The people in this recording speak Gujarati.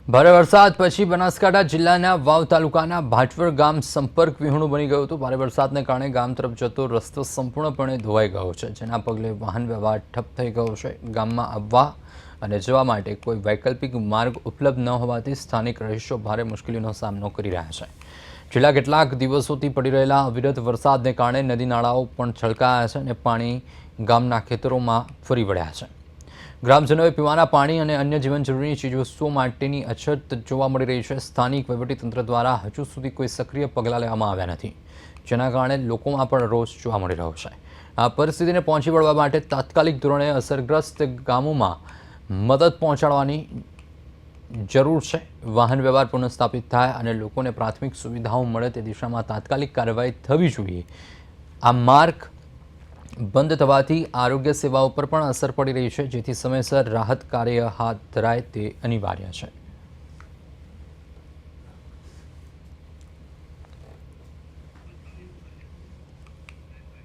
ભારે વરસાદ પછી બનાસકાંઠા જિલ્લાના વાવ તાલુકાના ભાટવર ગામ સંપર્ક વિહોણું બની ગયું હતું। ભારે વરસાદને કારણે ગામ તરફ જતો રસ્તો સંપૂર્ણપણે ધોવાઈ ગયો છે, જેના પગલે વાહન વ્યવહાર ઠપ થઈ ગયો છે। ગામમાં આવવા અને જવા માટે કોઈ વૈકલ્પિક માર્ગ ઉપલબ્ધ ન હોવાથી સ્થાનિક રહીશો ભારે મુશ્કેલીનો સામનો કરી રહ્યા છે। છેલ્લા કેટલાક દિવસોથી પડી રહેલા અવિરત વરસાદને કારણે નદી નાળાઓ પણ છલકાયા છે અને પાણી ગામના ખેતરોમાં ફરી વળ્યા છે। ગ્રામજનોએ પીવાના પાણી અને અન્ય જીવન જરૂરી ચીજવસ્તુઓ માટેની અછત જોવા મળી રહી છે। સ્થાનિક વહીવટીતંત્ર દ્વારા હજુ સુધી કોઈ સક્રિય પગલાં લેવામાં આવ્યા નથી, જેના કારણે લોકોમાં પણ રોષ જોવા મળી રહ્યો છે। આ પરિસ્થિતિને પહોંચી વળવા માટે તાત્કાલિક ધોરણે અસરગ્રસ્ત ગામોમાં મદદ પહોંચાડવાની જરૂર છે। વાહન વ્યવહાર પુનઃસ્થાપિત થાય અને લોકોને પ્રાથમિક સુવિધાઓ મળે તે દિશામાં તાત્કાલિક કાર્યવાહી થવી જોઈએ। આ માર્ગ બંધ થવાથી આરોગ્ય સેવાઓ પર પણ અસર પડી રહી છે, જેથી સમયસર રાહત કાર્ય હાથ ધરાય તે અનિવાર્ય છે।